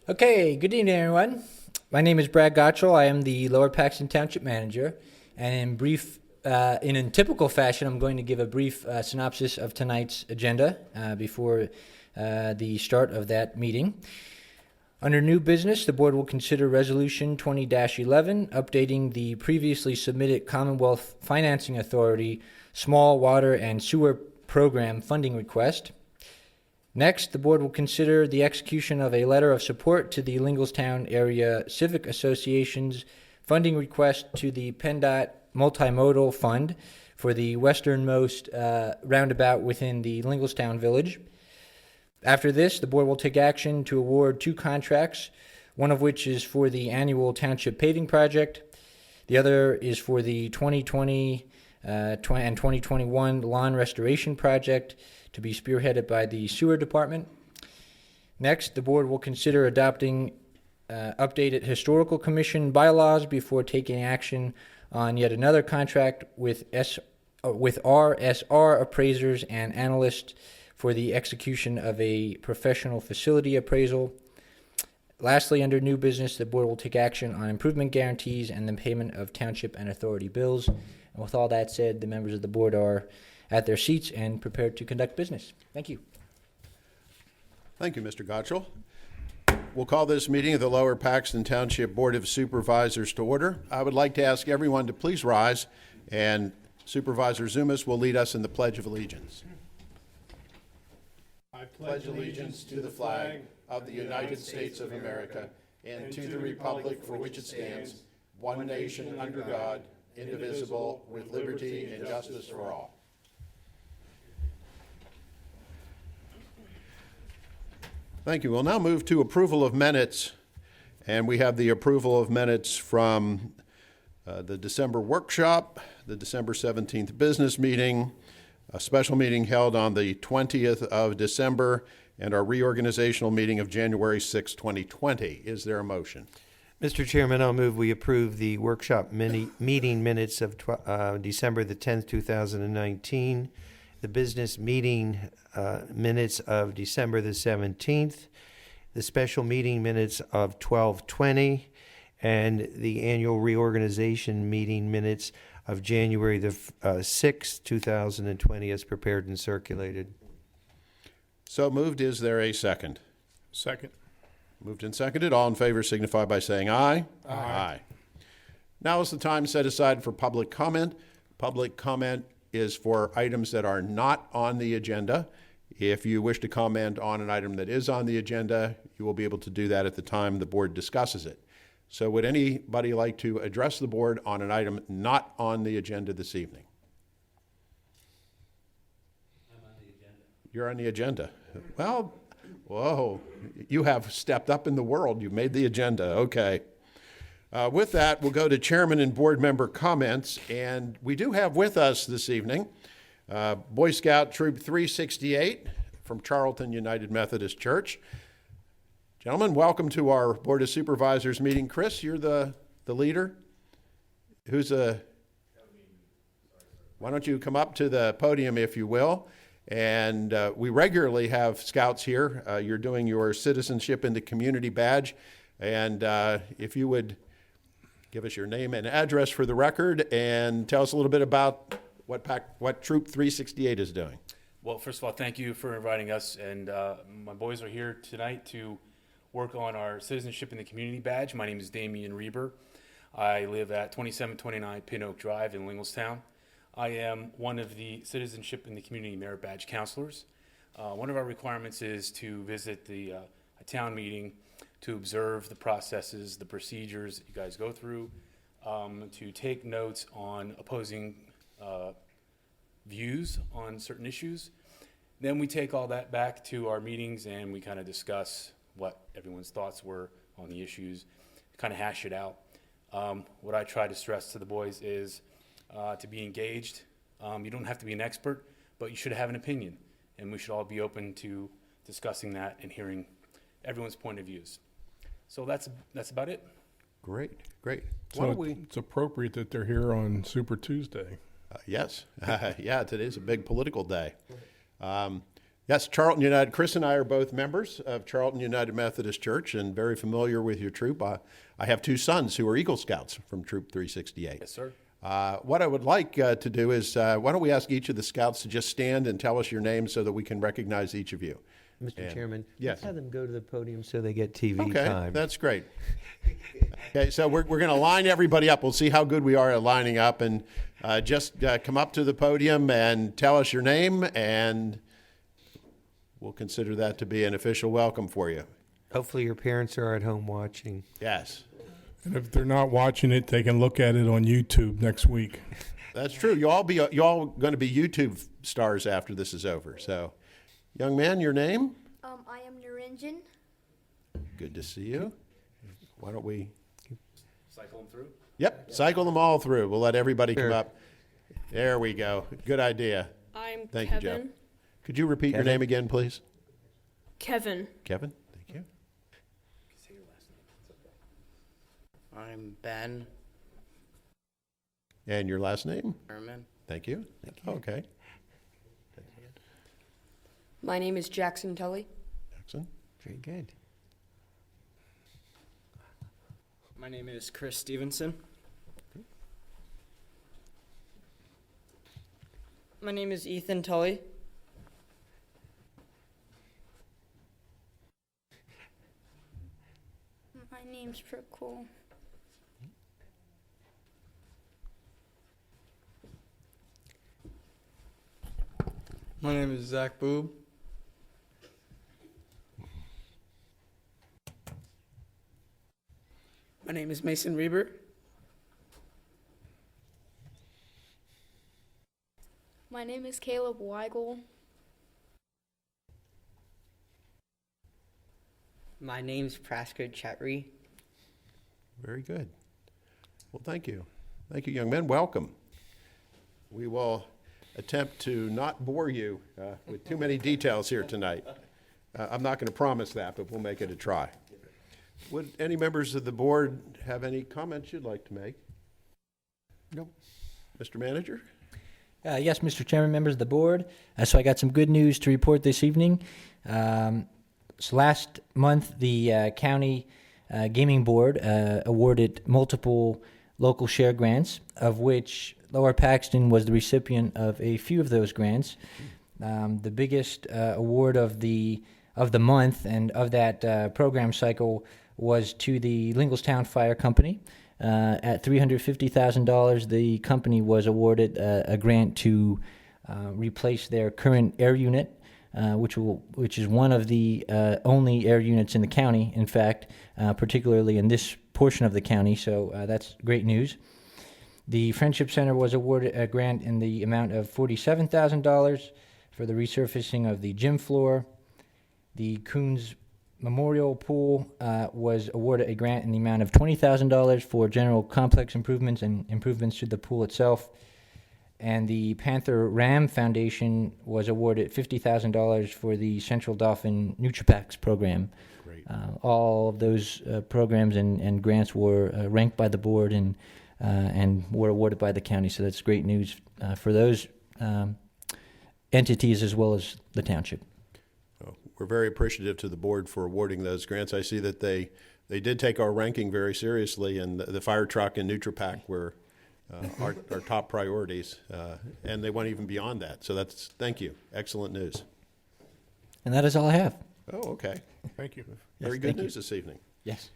Okay, good evening, everyone. My name is Brad Gottschall. I am the Lower Paxton Township Manager, and in typical fashion, I'm going to give a brief synopsis of tonight's agenda before the start of that meeting. Under new business, the board will consider Resolution 20-11, updating the previously submitted Commonwealth Financing Authority Small Water and Sewer Program funding request. Next, the board will consider the execution of a letter of support to the Lingualstown Area Civic Association's funding request to the PennDOT Multimodal Fund for the westernmost roundabout within the Lingualstown Village. After this, the board will take action to award 2 contracts, one of which is for the annual township paving project. The other is for the 2020 and 2021 lawn restoration project to be spearheaded by the sewer department. Next, the board will consider adopting updated historical commission bylaws before taking action on yet another contract with RSR appraisers and analysts for the execution of a professional facility appraisal. Lastly, under new business, the board will take action on improvement guarantees and the payment of township and authority bills. And with all that said, the members of the board are at their seats and prepared to conduct business. Thank you. Thank you, Mr. Gottschall. We'll call this meeting of the Lower Paxton Township Board of Supervisors to order. I would like to ask everyone to please rise, and Supervisor Zumas will lead us in the Pledge of Allegiance. I pledge allegiance to the flag of the United States of America and to the republic for which it stands, one nation under God, indivisible, with liberty and justice for all. Thank you. We'll now move to approval of minutes, and we have the approval of minutes from the December workshop, the December 17th business meeting, a special meeting held on the 20th of December, and our reorganizational meeting of January 6, 2020. Is there a motion? Mr. Chairman, I'll move we approve the workshop meeting minutes of December the 10th, 2019, the business meeting minutes of December the 17th, the special meeting minutes of 12/20, and the annual reorganization meeting minutes of January the 6th, 2020, as prepared and circulated. So moved. Is there a second? Second. Moved and seconded. All in favor signify by saying aye. Aye. Aye. Now is the time set aside for public comment. Public comment is for items that are not on the agenda. If you wish to comment on an item that is on the agenda, you will be able to do that at the time the board discusses it. So would anybody like to address the board on an item not on the agenda this evening? I'm on the agenda. You're on the agenda. Well, whoa, you have stepped up in the world. You've made the agenda. Okay. With that, we'll go to chairman and board member comments. And we do have with us this evening Boy Scout Troop 368 from Charlton United Methodist Church. Gentlemen, welcome to our Board of Supervisors meeting. Chris, you're the leader. Why don't you come up to the podium, if you will? And we regularly have scouts here. You're doing your citizenship in the community badge. And if you would give us your name and address for the record and tell us a little bit about what Troop 368 is doing. Well, first of all, thank you for inviting us. And my boys are here tonight to work on our citizenship in the community badge. My name is Damian Reber. I live at 2729 Pin Oak Drive in Lingualstown. I am one of the Citizenship in the Community Merit Badge counselors. One of our requirements is to visit a town meeting to observe the processes, the procedures that you guys go through, to take notes on opposing views on certain issues. Then we take all that back to our meetings and we kind of discuss what everyone's thoughts were on the issues, kind of hash it out. What I try to stress to the boys is to be engaged. You don't have to be an expert, but you should have an opinion, and we should all be open to discussing that and hearing everyone's point of views. So that's about it. Great. So it's appropriate that they're here on Super Tuesday. Yes. Yeah, today's a big political day. Yes, Charlton United. Chris and I are both members of Charlton United Methodist Church and very familiar with your troop. I have two sons who are Eagle Scouts from Troop 368. Yes, sir. What I would like to do is, why don't we ask each of the scouts to just stand and tell us your name so that we can recognize each of you. Mr. Chairman, yes. let's have them go to the podium so they get TV Okay, time. that's great. Okay, so we're going to line everybody up. We'll see how good we are at lining up, and just come up to the podium and tell us your name, and we'll consider that to be an official welcome for you. Hopefully your parents are at home watching. Yes, And if they're not watching it, they can look at it on YouTube next week. that's true. You all going to be YouTube stars after this is over. So, young man, your name? I am Narinjan. Good to see you. Why don't we? Cycle them through. Yep, cycle them all through. We'll let everybody come Sure. up. There we go. Good idea. I'm Thank you, Kevin. Joe. Could you repeat your Kevin? name again, please? Kevin. Kevin, thank you. I'm Ben And your last name? Herman. Thank you. Okay, My name is Jackson Tully. Jackson. Very good. My name is Chris Stevenson. My name is Ethan Tully. My name's Prokul. My name is Zach Boob. My name is Mason Reber. My name is Caleb Weigel. My name's Praskar Chatri. Very good. Well, thank you. Thank you, young men. Welcome. We will attempt to not bore you with too many details here tonight. I'm not going to promise that, but we'll make it a try. Would any members of the board have any comments you'd like to make? Nope. Mr. Manager? Yes, Mr. Chairman, members of the board. So I got some good news to report this evening. So last month, the county gaming board awarded multiple local share grants, of which Lower Paxton was the recipient of a few of those grants. The biggest award of the month and of that program cycle was to the Lingual Fire Company. At $350,000, the company was awarded a grant to replace their current air unit, which is one of the only air units in the county, in fact, particularly in this portion of the county, so that's great news. The Friendship Center was awarded a grant in the amount of $47,000 for the resurfacing of the gym floor. The Coons Memorial Pool was awarded a grant in the amount of $20,000 for general complex improvements and improvements to the pool itself. And the Panther Ram Foundation was awarded $50,000 for the Central Dauphin NutriPacks program. Great. All of those programs and grants were ranked by the board and were awarded by the county. So that's great news for those entities as well as the township. We're very appreciative to the board for awarding those grants. I see that they did take our ranking very seriously, and the fire truck and NutriPack were our top priorities, and they went even beyond that. So thank you. Excellent news. And that is all I have. Oh, okay. Thank you. Very good news this evening. Yes.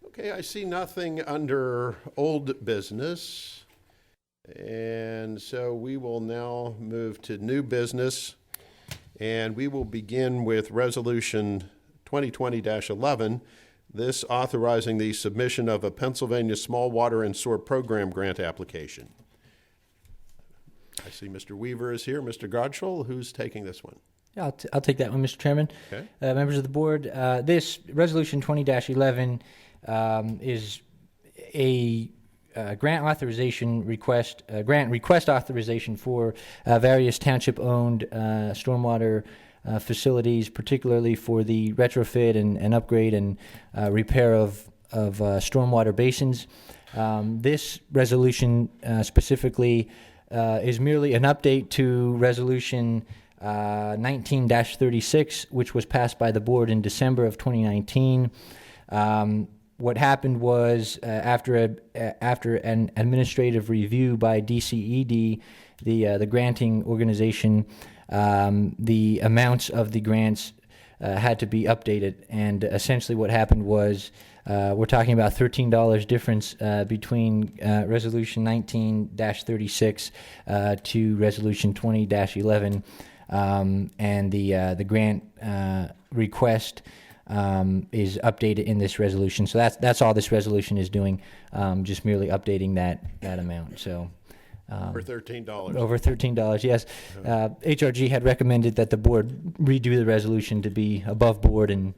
Okay, I see nothing under old business. And so we will now move to new business. And we will begin with Resolution 2020-11, this authorizing the submission of a Pennsylvania Small Water and Sewer Program grant application. I see Mr. Weaver is here. Mr. Godshall, who's taking this one? Yeah, I'll take that one, Mr. Chairman. Okay. Members of the board, this Resolution 20-11 is a grant request authorization for various township-owned stormwater facilities, particularly for the retrofit and upgrade and repair of stormwater basins. This resolution specifically is merely an update to Resolution 19-36, which was passed by the board in December of 2019. What happened was after an administrative review by DCED, the granting organization, the amounts of the grants had to be updated, and essentially what happened was we're talking about $13 difference between Resolution 19-36 to Resolution 20-11, and the grant request is updated in this resolution. So that's all this resolution is doing, just merely updating that amount. So. For $13. Over $13, yes. HRG had recommended that the board redo the resolution to be above board and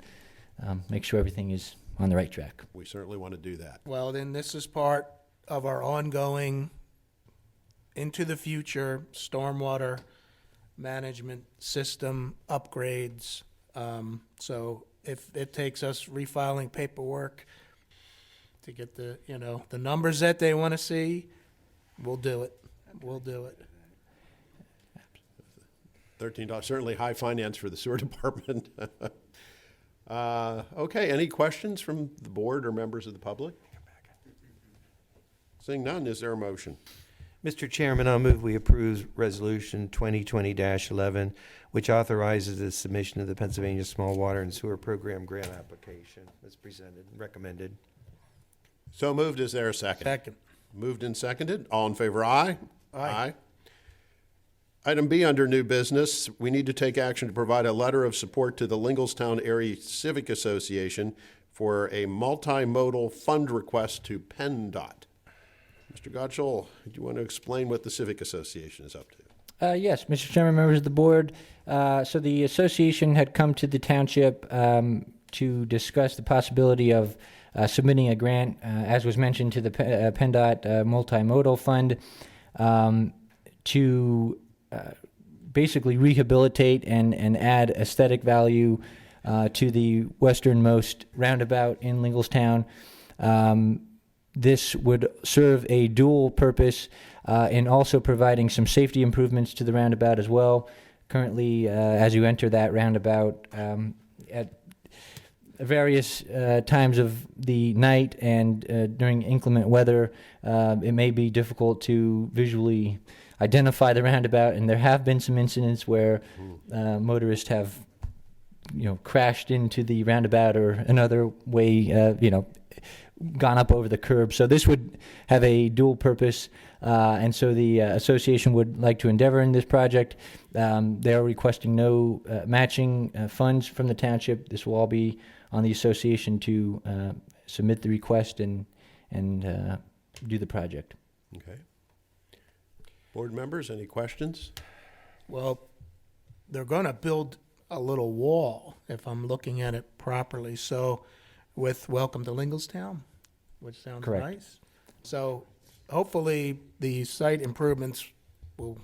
make sure everything is on the right track. We certainly want to do that. Well, then this is part of our ongoing, into the future, stormwater management system upgrades. So if it takes us refiling paperwork to get the numbers that they want to see, we'll do it. We'll do it. $13, certainly high finance for the sewer department. Okay, any questions from the board or members of the public? Seeing none, is there a motion? Mr. Chairman, I'll move we approve Resolution 2020-11, which authorizes the submission of the Pennsylvania Small Water and Sewer Program grant application as presented and recommended. So moved, is there a second? Second. Moved and seconded. All in favor, aye? Aye. Item B under new business, we need to take action to provide a letter of support to the Lingelstown Area Civic Association for a multimodal fund request to PennDOT. Mr. Gottschall, do you want to explain what the Civic Association is up to? Yes, Mr. Chairman, members of the board. So the association had come to the township to discuss the possibility of submitting a grant, as was mentioned, to the PennDOT Multimodal Fund to basically rehabilitate and add aesthetic value to the westernmost roundabout in Lingelstown. This would serve a dual purpose in also providing some safety improvements to the roundabout as well. Currently, as you enter that roundabout at various times of the night and during inclement weather, it may be difficult to visually identify the roundabout, and there have been some incidents where motorists have, crashed into the roundabout or another way, gone up over the curb. So this would have a dual purpose, and so the association would like to endeavor in this project. They are requesting no matching funds from the township. This will all be on the association to submit the request and do the project. Okay. Board members, any questions? Well, they're going to build a little wall, if I'm looking at it properly. So with Welcome to Lingelstown, which sounds Correct. nice. So hopefully the site improvements will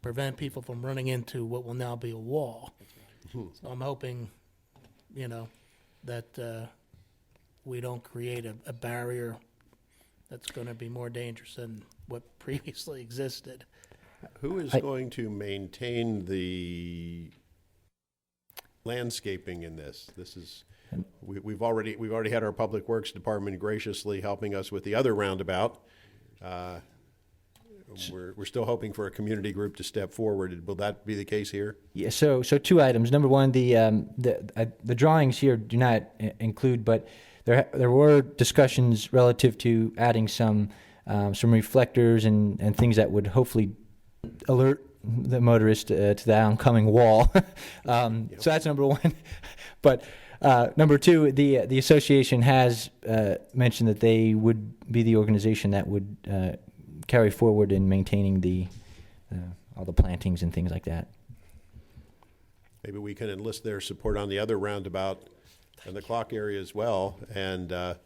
prevent people from running into what will now be a wall. So I'm hoping, that we don't create a barrier that's going to be more dangerous than what previously existed. Who is going to maintain the landscaping in this? This is, we've already had our Public Works Department graciously helping us with the other roundabout. We're still hoping for a community group to step forward. Will that be the case here? Yeah. So two items. Number one, the drawings here do not include, but there were discussions relative to adding some reflectors and things that would hopefully alert the motorist to the oncoming wall. So that's number one. But number two, the association has mentioned that they would be the organization that would carry forward in maintaining all the plantings and things like that. Maybe we can enlist their support on the other roundabout and the clock area as well. And the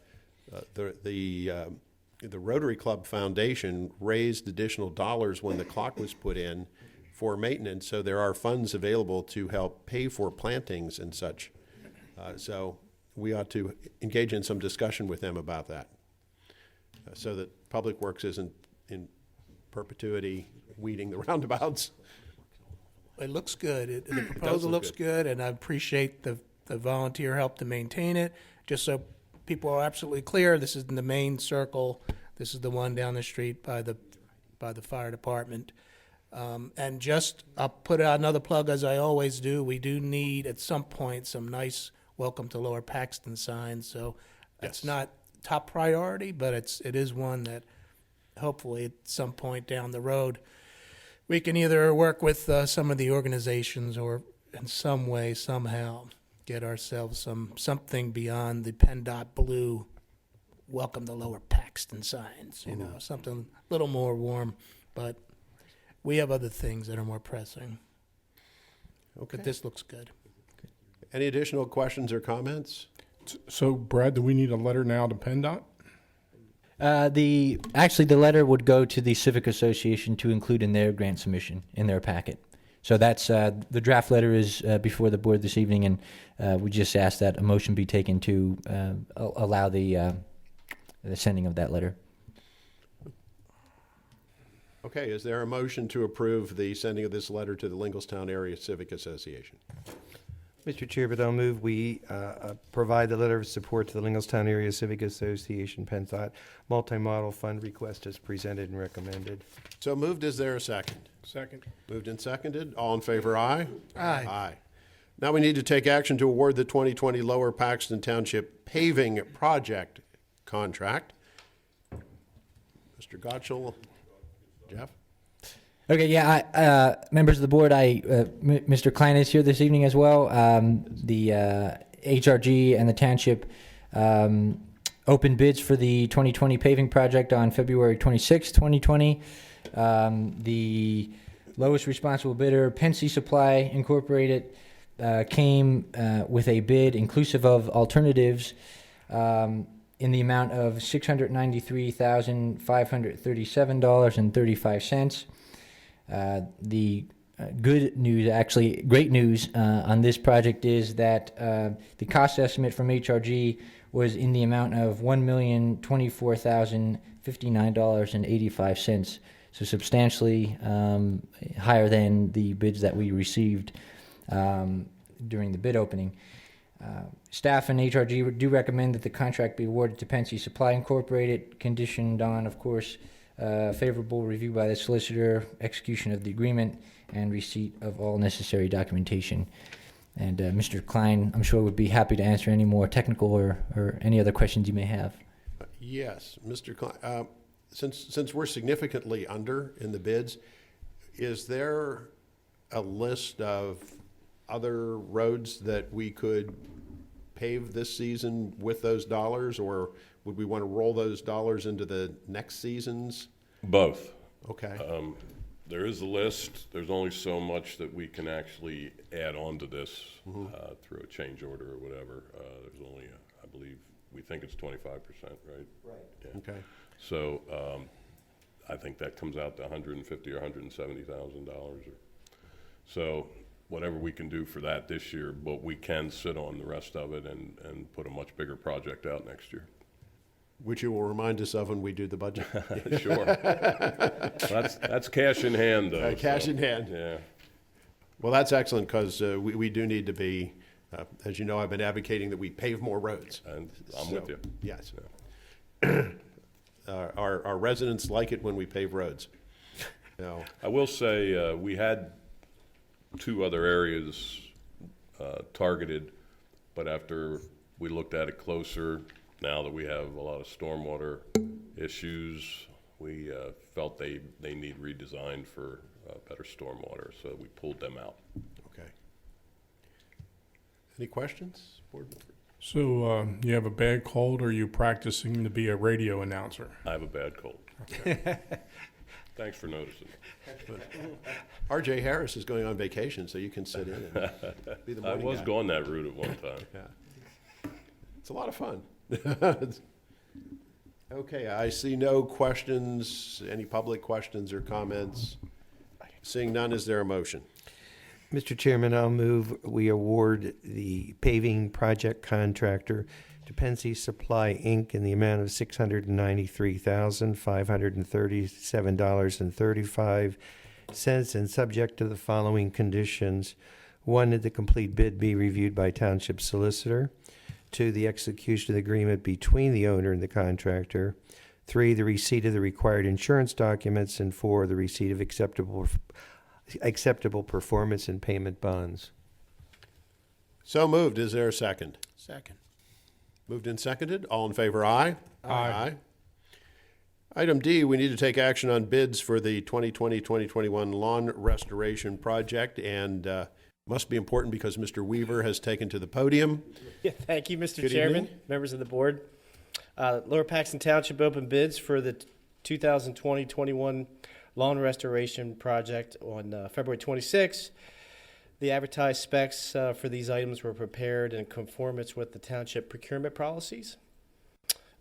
Rotary Club Foundation raised additional dollars when the clock was put in for maintenance, so there are funds available to help pay for plantings and such. So we ought to engage in some discussion with them about that, so that Public Works isn't in perpetuity weeding the roundabouts. it looks good. The does proposal look looks good, and I appreciate the volunteer help to maintain it. Just so people are absolutely clear, this is in the main circle. This is the one down the street by the fire department. And just, I'll put out another plug as I always do. We do need at some point some nice welcome to Lower Paxton signs. So it's Yes. not top priority, but it is one that hopefully at some point down the road we can either work with some of the organizations or in some way, somehow, get ourselves something beyond the PennDOT blue welcome to Lower Paxton signs, something a little more warm. But we have other things that are more pressing. Okay. But this looks good. Any additional questions or comments? So, Brad, do we need a letter now to PennDOT? The letter would go to the Civic Association to include in their grant submission in their packet. So that's the draft letter is before the board this evening, and we just asked that a motion be taken to allow the sending of that letter. Okay, is there a motion to approve the sending of this letter to the Lingualstown Area Civic Association? Mr. Chairman, I'll move we provide the letter of support to the Lingualstown Area Civic Association PennDOT multi-model fund request as presented and recommended. So moved. Is there a second? Second. Moved and seconded. All in favor, aye? Aye. Aye. Now we need to take action to award the 2020 Lower Paxton Township paving project contract. Mr. Gottschall, Jeff? Okay, yeah, members of the board, Mr. Klein is here this evening as well. The HRG and the township opened bids for the 2020 paving project on February 26, 2020. The lowest responsible bidder, Pensy Supply Incorporated, came with a bid inclusive of alternatives in the amount of $693,537.35. The good news, actually great news on this project is that the cost estimate from HRG was in the amount of $1,024,059.85. So substantially higher than the bids that we received during the bid opening. Staff and HRG do recommend that the contract be awarded to Pensy Supply Incorporated, conditioned on, of course, favorable review by the solicitor, execution of the agreement, and receipt of all necessary documentation. And Mr. Klein, I'm sure, would be happy to answer any more technical or any other questions you may have. Yes, Mr. Klein. Since we're significantly under in the bids, is there a list of other roads that we could pave this season with those dollars, or would we want to roll those dollars into the next season's? Both. Okay. There is a list. There's only so much that we can actually add on to this through a change order or whatever. There's only, I believe, we think it's 25%, right? Right. Yeah. Okay. So I think that comes out to $150,000 or $170,000. So whatever we can do for that this year, but we can sit on the rest of it and put a much bigger project out next year. Which you will remind us of when we do the budget. Sure. That's cash in hand, though. Cash in hand. Yeah. Well, that's excellent, because we do need to be, as you know, I've been advocating that we pave more roads. And I'm with you. Yes. Yeah. Our residents like it when we pave roads. No. I will say we had 2 other areas targeted, but after we looked at it closer, now that we have a lot of stormwater issues, we felt they need redesigned for better stormwater, so we pulled them out. Okay. Any questions, board members? So you have a bad cold, or are you practicing to be a radio announcer? I have a bad cold. Okay. Thanks for noticing. R.J. Harris is going on vacation, so you can sit in and be the I morning was guy. going that route at one time. Yeah. It's a lot of fun. Okay, I see no questions. Any public questions or comments? Seeing none, is there a motion? Mr. Chairman, I'll move we award the paving project contractor to Pensy Supply, Inc. in the amount of $693,537.35 cents and subject to the following conditions. 1, that the complete bid be reviewed by township solicitor. 2, the execution of the agreement between the owner and the contractor. 3, the receipt of the required insurance documents. And 4, the receipt of acceptable performance and payment bonds. So moved. Is there a second? Second. Moved and seconded. All in favor, aye? Aye. Item D, we need to take action on bids for the 2020-2021 lawn restoration project, and must be important because Mr. Weaver has taken to the podium. Yeah, thank you, Mr. Good Chairman, evening. members of the board. Lower Paxton Township opened bids for the 2020-21 lawn restoration project on February 26. The advertised specs for these items were prepared in conformance with the township procurement policies.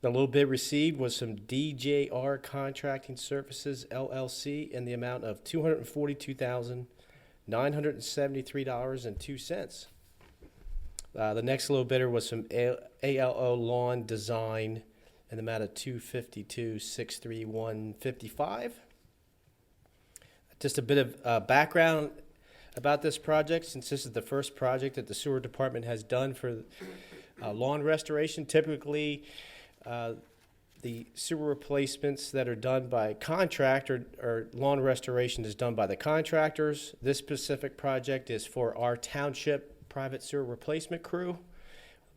The low bid received was from DJR Contracting Services, LLC, in the amount of $242,973.02. The next low bidder was from ALO Lawn Design in the amount of $252,631.55. Just a bit of background about this project, since this is the first project that the sewer department has done for lawn restoration. Typically, the sewer replacements that are done by contractor or lawn restoration is done by the contractors. This specific project is for our township private sewer replacement crew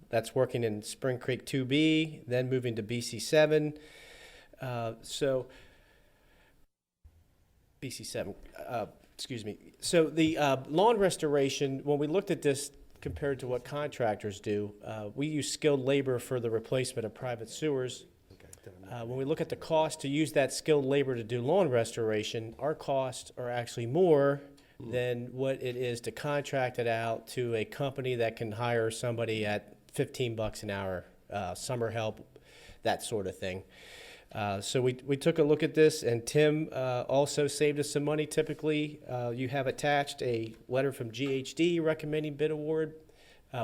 that's working in Spring Creek 2B, then moving to BC7. BC7, excuse me. So the lawn restoration, when we looked at this compared to what contractors do, we use skilled labor for the replacement of private sewers. When we look at the cost to use that skilled labor to do lawn restoration, our costs are actually more than what it is to contract it out to a company that can hire somebody at $15 an hour, summer help, that sort of thing. So we took a look at this, and Tim also saved us some money. Typically, you have attached a letter from GHD recommending bid award.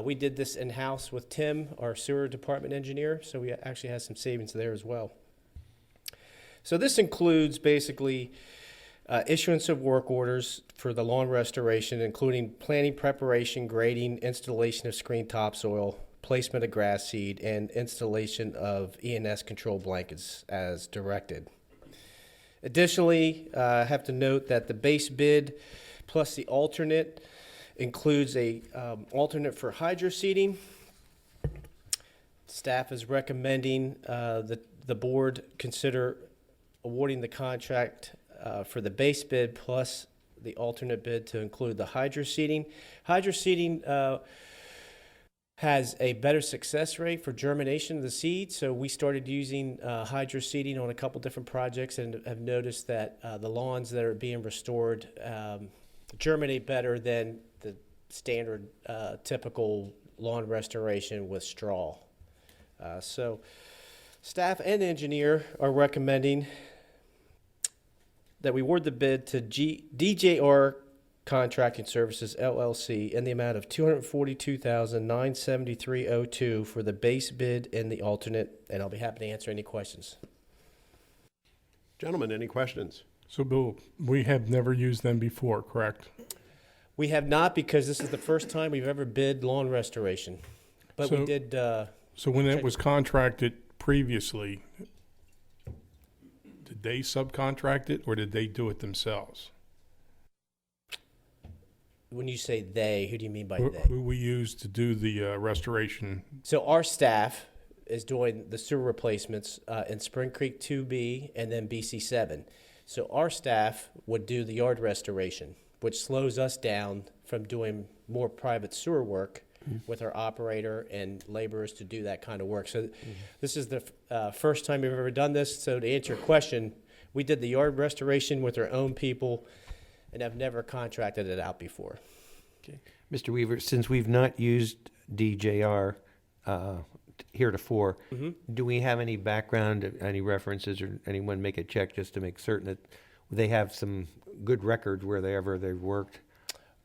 We did this in-house with Tim, our sewer department engineer, so we actually had some savings there as well. So this includes basically issuance of work orders for the lawn restoration, including planting, preparation, grading, installation of screen topsoil, placement of grass seed, and installation of E&S control blankets as directed. Additionally, I have to note that the base bid plus the alternate includes a alternate for hydro seeding. Staff is recommending that the board consider awarding the contract for the base bid plus the alternate bid to include the hydro seeding. Hydro seeding has a better success rate for germination of the seed, so we started using hydro seeding on a couple different projects and have noticed that the lawns that are being restored germinate better than the standard typical lawn restoration with straw. So staff and engineer are recommending that we award the bid to DJR Contracting Services, LLC, in the amount of $242,973.02 for the base bid and the alternate, and I'll be happy to answer any questions. Gentlemen, any questions? So, Bill, we have never used them before, correct? We have not, because this is the first time we've ever bid lawn restoration. But we did... so when it was contracted previously, did they subcontract it or did they do it themselves? When you say they, who do you mean by they? Who we used to do the restoration? So our staff is doing the sewer replacements in Spring Creek 2B and then BC7. So our staff would do the yard restoration, which slows us down from doing more private sewer work with our operator and laborers to do that kind of work. So this is the first time we've ever done this. So to answer your question, we did the yard restoration with our own people and have never contracted it out before. Okay. Mr. Weaver, since we've not used DJR heretofore, do we have any background, any references, or anyone make a check just to make certain that they have some good record wherever they've worked?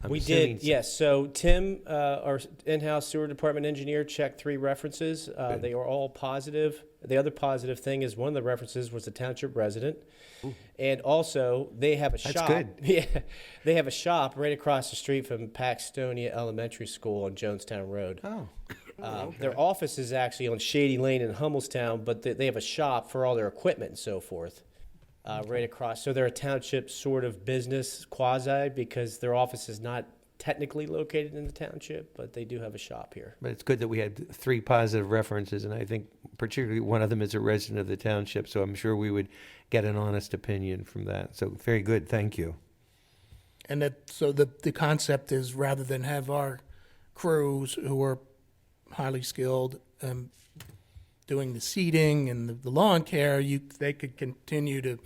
I'm We assuming did, yes. So Tim, our in-house sewer department engineer, checked 3 references. They are all positive. The other positive thing is one of the references was a township resident. And also, they have a shop. good. Yeah, they have a shop right across the street from Paxtonia Elementary School on Jonestown Road. Oh, Their office is actually on Shady Lane in Hummelstown, but they have a shop for all their equipment and so forth. Right across. So they're a township sort of business quasi because their office is not technically located in the township, but they do have a shop here. but it's good that we had 3 positive references, and I think particularly one of them is a resident of the township, so I'm sure we would get an honest opinion from that. So very good, thank you. And so the concept is rather than have our crews who are highly skilled doing the seeding and the lawn care, they could continue to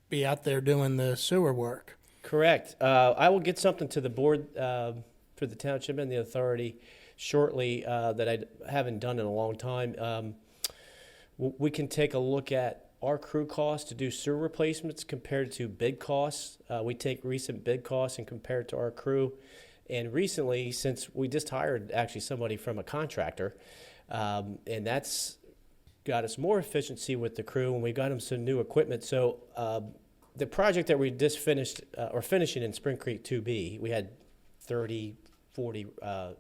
be out there doing the sewer work. Correct. I will get something to the board for the township and the authority shortly that I haven't done in a long time. We can take a look at our crew costs to do sewer replacements compared to bid costs. We take recent bid costs and compare it to our crew. And recently, since we just hired actually somebody from a contractor, and that's got us more efficiency with the crew, and we got them some new equipment. So the project that we just finished, or finishing in Spring Creek 2B, we had 30, 40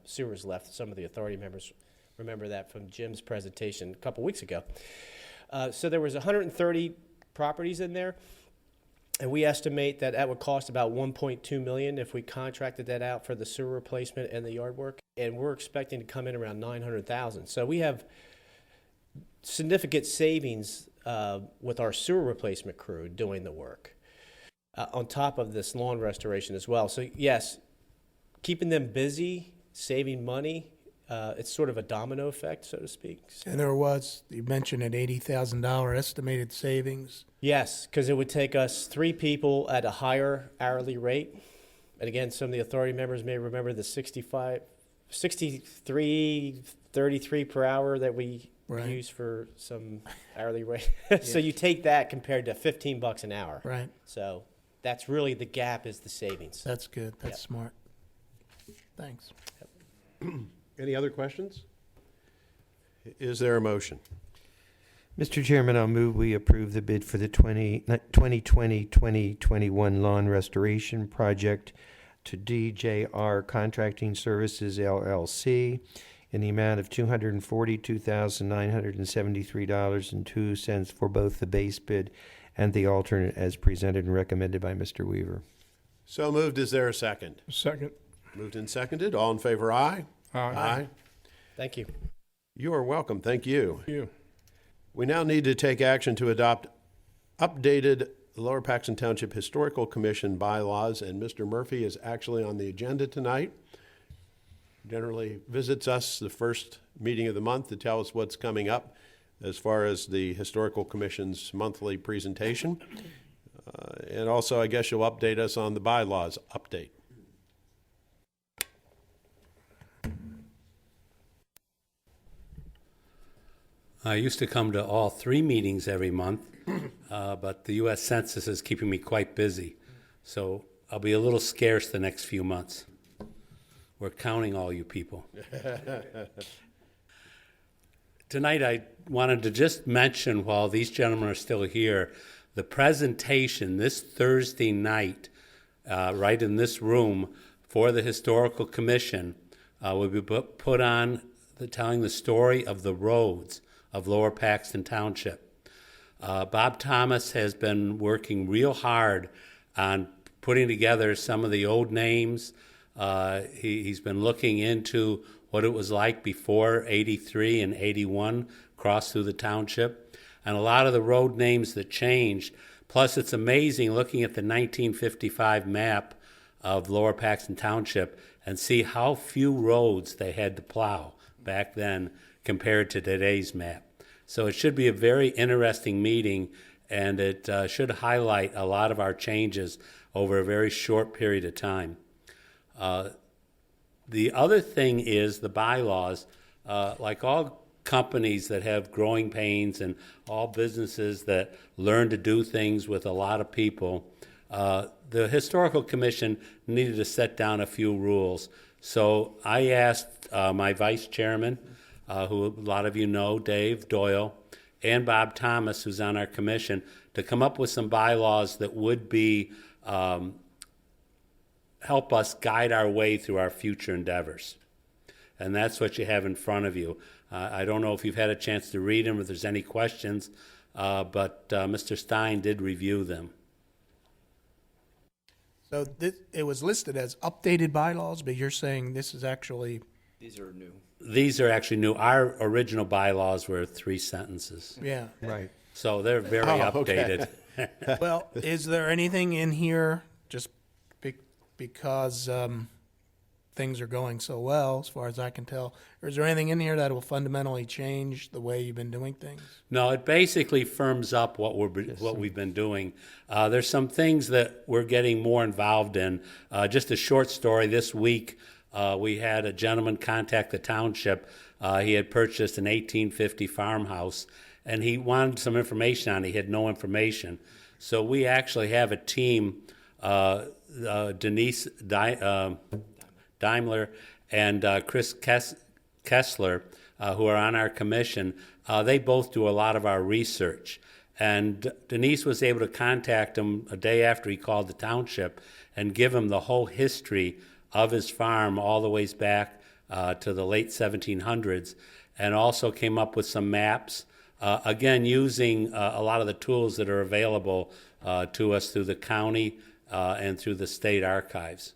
sewers left. Some of the authority members remember that from Jim's presentation a couple weeks ago. So there was 130 properties in there, and we estimate that that would cost about $1.2 million if we contracted that out for the sewer replacement and the yard work, and we're expecting to come in around $900,000. So we have significant savings with our sewer replacement crew doing the work, on top of this lawn restoration as well. So yes, keeping them busy, saving money, it's sort of a domino effect, so to speak. And you mentioned an $80,000 estimated savings. Yes, because it would take us 3 people at a higher hourly rate. And again, some of the authority members may remember the 63.33 per hour that we use for some hourly rate. So you take that compared to $15 an hour. Right. So that's really the gap, is the savings. That's good. That's smart. Thanks. Any other questions? Is there a motion? Mr. Chairman, I'll move we approve the bid for the 2020-2021 lawn restoration project to DJR Contracting Services, LLC, in the amount of $242,973.02 for both the base bid and the alternate as presented and recommended by Mr. Weaver. So moved. Is there a second? Second. Moved and seconded. All in favor, aye? Aye. Thank you. You are welcome. Thank you. Thank you. We now need to take action to adopt updated Lower Paxton Township Historical Commission bylaws, and Mr. Murphy is actually on the agenda tonight. Generally visits us the first meeting of the month to tell us what's coming up as far as the Historical Commission's monthly presentation. And also, I guess you'll update us on the bylaws update. I used to come to all 3 meetings every month, but the U.S. Census is keeping me quite busy. So I'll be a little scarce the next few months. We're counting all you people. Tonight I wanted to just mention, while these gentlemen are still here, the presentation this Thursday night, right in this room, for the Historical Commission, will be put on telling the story of the roads of Lower Paxton Township. Bob Thomas has been working real hard on putting together some of the old names. He's been looking into what it was like before 83 and 81 crossed through the township, and a lot of the road names that changed. Plus, it's amazing looking at the 1955 map of Lower Paxton Township and see how few roads they had to plow back then compared to today's map. So it should be a very interesting meeting, and it should highlight a lot of our changes over a very short period of time. The other thing is the bylaws. Like all companies that have growing pains and all businesses that learn to do things with a lot of people, The Historical Commission needed to set down a few rules. So I asked my vice chairman, who a lot of you know, Dave Doyle, and Bob Thomas, who's on our commission, to come up with some bylaws that would be help us guide our way through our future endeavors. And that's what you have in front of you. I don't know if you've had a chance to read them, if there's any questions, but Mr. Stein did review them. So it was listed as updated bylaws, but you're saying this is actually... These are new. These are actually new. Our original bylaws were 3 sentences. Yeah. Right. So they're very updated. Well, is there anything in here, just because things are going so well, as far as I can tell, or is there anything in here that will fundamentally change the way you've been doing things? No, it basically firms up what we've been doing. There's some things that we're getting more involved in. Just a short story. This week, we had a gentleman contact the township. He had purchased an 1850 farmhouse, and he wanted some information on it. He had no information. So we actually have a team, Denise Daimler and Chris Kessler, who are on our commission. They both do a lot of our research. And Denise was able to contact him a day after he called the township and give him the whole history of his farm all the ways back to the late 1700s, and also came up with some maps, again, using a lot of the tools that are available to us through the county and through the state archives.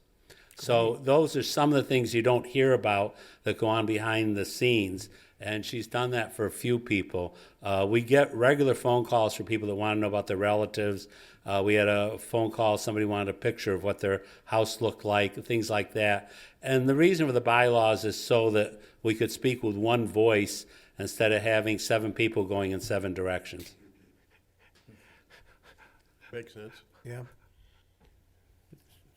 So those are some of the things you don't hear about that go on behind the scenes, and she's done that for a few people. We get regular phone calls from people that want to know about their relatives. We had a phone call, somebody wanted a picture of what their house looked like, things like that. And the reason for the bylaws is so that we could speak with one voice instead of having 7 people going in 7 directions. Makes sense. Yeah.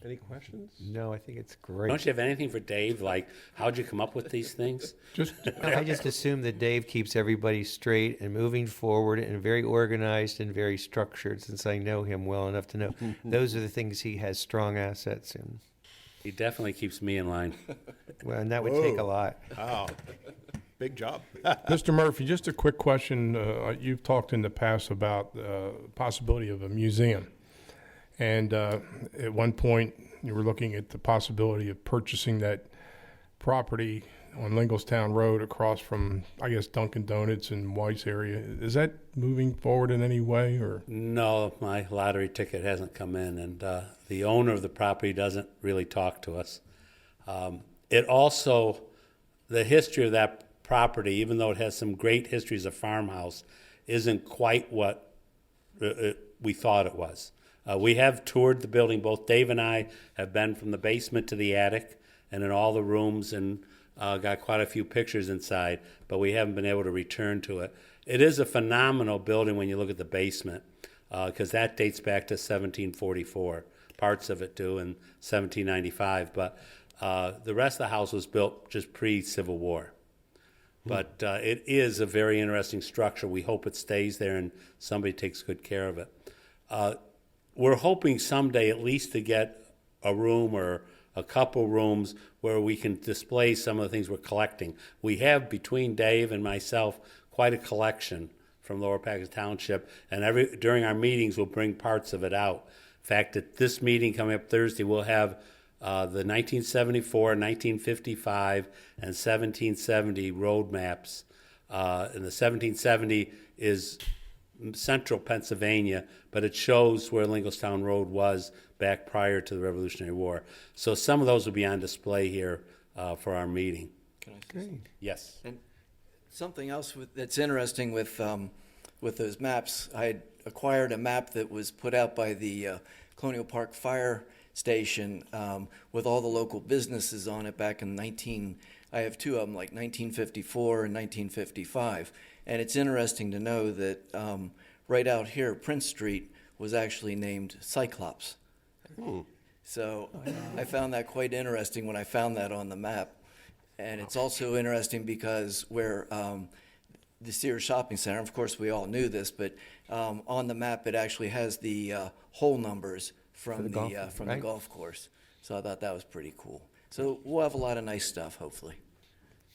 Any questions? No, I think it's great. Don't you have anything for Dave? Like, how'd you come up with these things? I just assume that Dave keeps everybody straight and moving forward and very organized and very structured, since I know him well enough to know those are the things he has strong assets in. He definitely keeps me in line. Well, and that would take a lot. Wow. Big job. Mr. Murphy, just a quick question. You've talked in the past about the possibility of a museum. And at one point, you were looking at the possibility of purchasing that property on Lingualstown Road across from, I guess, Dunkin' Donuts and Weiss area. Is that moving forward in any way? Or No, my lottery ticket hasn't come in, and the owner of the property doesn't really talk to us. It also, the history of that property, even though it has some great history as a farmhouse, isn't quite what we thought it was. We have toured the building. Both Dave and I have been from the basement to the attic and in all the rooms, and got quite a few pictures inside, but we haven't been able to return to it. It is a phenomenal building when you look at the basement, because that dates back to 1744. Parts of it do in 1795, but the rest of the house was built just pre-Civil War. But it is a very interesting structure. We hope it stays there and somebody takes good care of it. We're hoping someday at least to get a room or a couple rooms where we can display some of the things we're collecting. We have, between Dave and myself, quite a collection from Lower Packers Township, and during our meetings we'll bring parts of it out. In fact, at this meeting coming up Thursday, we'll have the 1974, 1955, and 1770 road maps. And the 1770 is central Pennsylvania, but it shows where Lingualstown Road was back prior to the Revolutionary War. So some of those will be on display here for our meeting. Can I say something? Yes. And something else that's interesting with those maps, I had acquired a map that was put out by the Colonial Park Fire Station with all the local businesses on it back in I have 2 of them, like 1954 and 1955. And it's interesting to know that right out here, Prince Street was actually named Cyclops. So I found that quite interesting when I found that on the map. And it's also interesting because where the Sears Shopping Center, of course we all knew this, but on the map it actually has the hole numbers from the golf, from right? the golf course. So I thought that was pretty cool. So we'll have a lot of nice stuff, hopefully.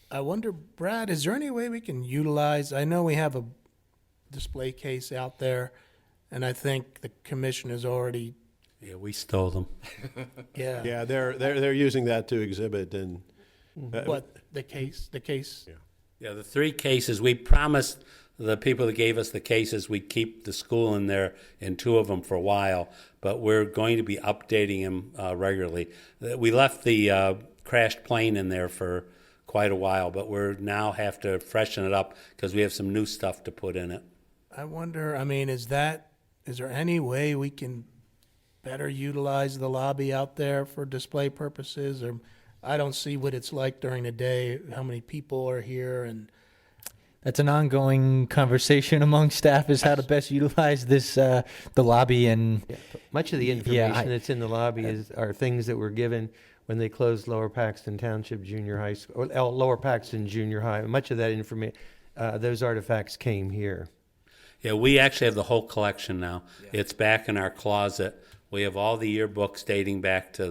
I wonder, Brad, is there any way we can utilize, I know we have a display case out there, and I think the commission has already, Yeah, we stole them. yeah. Yeah, they're using that to exhibit and. What, the case? Yeah, the 3 cases, we promised the people that gave us the cases we'd keep the school in there in 2 of them for a while, but we're going to be updating them regularly. We left the crashed plane in there for quite a while, but we're now have to freshen it up because we have some new stuff to put in it. I wonder, I mean, is there any way we can better utilize the lobby out there for display purposes? Or I don't see what it's like during the day, how many people are here, and That's an ongoing conversation among staff is how to best utilize this, the lobby and. Yeah, much of the information that's in the lobby are things that were given when they closed Lower Paxton Township Junior High School, or Lower Paxton Junior High. Much of that information, those artifacts came here. Yeah, we actually have the whole collection now. Yeah. It's back in our closet. We have all the yearbooks dating back to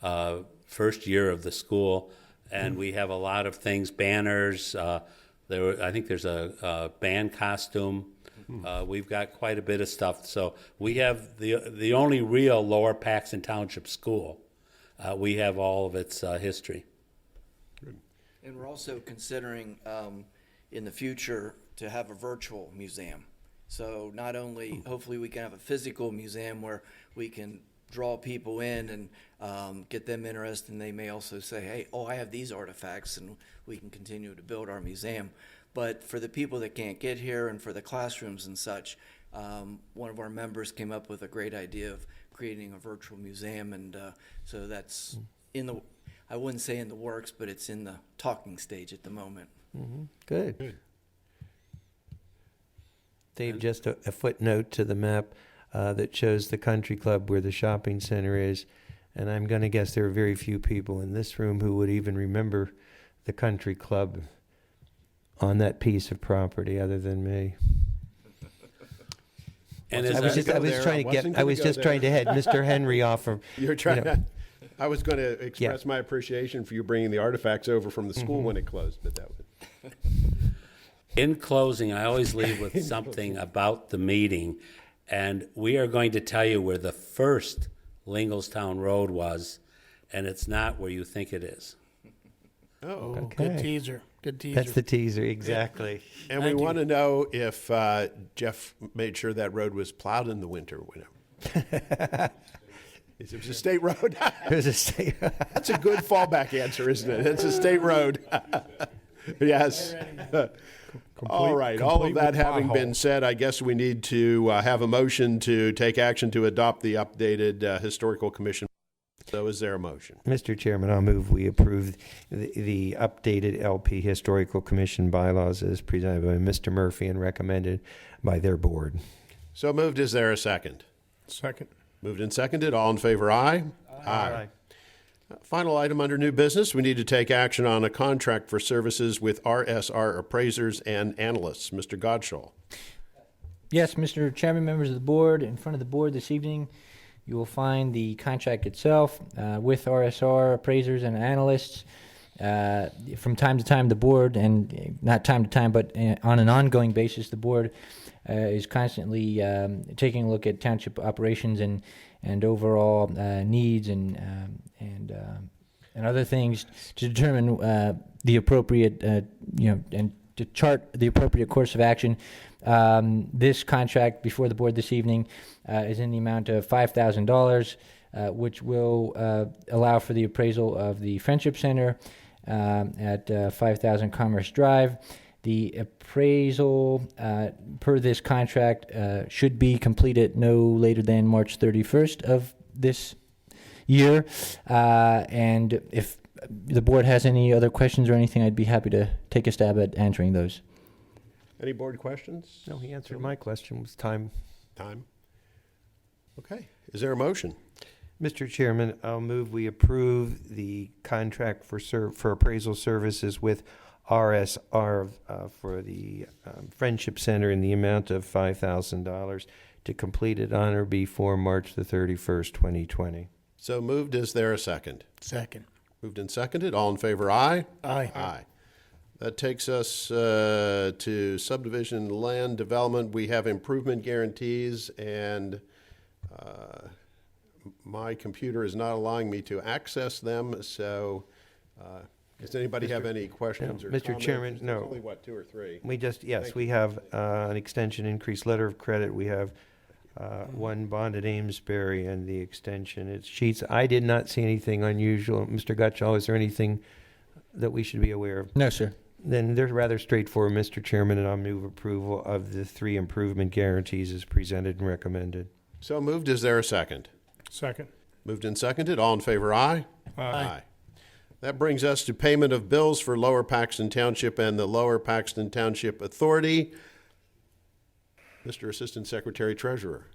the first year of the school, and we have a lot of things, banners. I think there's a band costume. We've got quite a bit of stuff. So we have the only real Lower Paxton Township school. We have all of its history. And we're also considering in the future to have a virtual museum. So not only, hopefully we can have a physical museum where we can draw people in and get them interested, and they may also say, hey, I have these artifacts, and we can continue to build our museum. But for the people that can't get here and for the classrooms and such, one of our members came up with a great idea of creating a virtual museum, and so that's I wouldn't say in the works, but it's in the talking stage at the moment. Mm-hmm. Good. Dave, just a footnote to the map that shows the country club where the shopping center is, and I'm going to guess there are very few people in this room who would even remember the country club on that piece of property other than me. And I was just trying to head Mr. Henry off from. You're trying. I was going to express my appreciation for you bringing the artifacts over from the school when it closed, but that was. In closing, I always leave with something about the meeting, and we are going to tell you where the first Lingualstown Road was, and it's not where you think it is. Oh, okay. Good teaser. That's the teaser, exactly. And we want to know if Jeff made sure that road was plowed in the winter. It was a state road. It was a state. That's a good fallback answer, isn't it? It's a state road. Yes. All right. All of that having been said, I guess we need to have a motion to take action to adopt the updated Historical Commission. So is there a motion? Mr. Chairman, I'll move we approve the updated LP Historical Commission bylaws as presented by Mr. Murphy and recommended by their board. So moved. Is there a second? Second. Moved and seconded. All in favor, aye? Aye. Final item under new business, we need to take action on a contract for services with RSR appraisers and analysts. Mr. Godshall. Yes, Mr. Chairman, members of the board, in front of the board this evening, you will find the contract itself with RSR appraisers and analysts. From time to time, the board, and not time to time, but on an ongoing basis, the board is constantly taking a look at township operations and overall needs and other things to determine the appropriate, and to chart the appropriate course of action. This contract before the board this evening is in the amount of $5,000, which will allow for the appraisal of the Friendship Center at 5000 Commerce Drive. The appraisal per this contract should be completed no later than March 31st of this year. And if the board has any other questions or anything, I'd be happy to take a stab at answering those. Any board questions? No, he answered my question. It was time. Okay. Is there a motion? Mr. Chairman, I'll move we approve the contract for appraisal services with RSR for the Friendship Center in the amount of $5,000 to complete it on or before March the 31st, 2020. So moved. Is there a second? Second. Moved and seconded. All in favor, aye? Aye. Aye. That takes us to subdivision land development. We have improvement guarantees, and my computer is not allowing me to access them, so does anybody have any questions or Mr. comments? Chairman, There's no. only, what, 2 or 3? Yes, we have an extension increased letter of credit. We have one bond at Amesbury and the extension. It's sheets. I did not see anything unusual. Mr. Gutschall, is there anything that we should be aware of? No, sir. Then they're rather straightforward, Mr. Chairman, and I'll move approval of the 3 improvement guarantees as presented and recommended. So moved. Is there a second? Second. Moved and seconded. All in favor, aye? Aye. That brings us to payment of bills for Lower Paxton Township and the Lower Paxton Township Authority. Mr. Assistant Secretary Treasurer.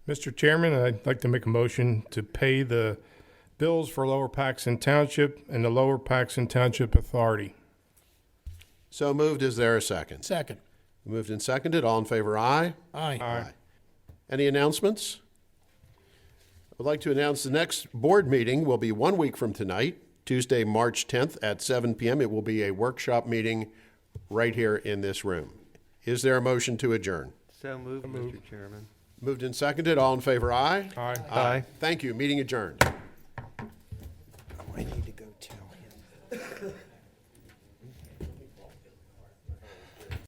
Mr. Chairman, I'd like to make a motion to pay the bills for Lower Paxton Township and the Lower Paxton Township Authority. So moved. Is there a second? Second. Moved and seconded. All in favor, aye? Aye. Aye. Any announcements? I'd like to announce the next board meeting will be 1 week from tonight, Tuesday, March 10th at 7 p.m. It will be a workshop meeting right here in this room. Is there a motion to adjourn? So moved, Mr. Chairman. Moved and seconded. All in favor, aye? Aye. Aye. Thank you. Meeting adjourned.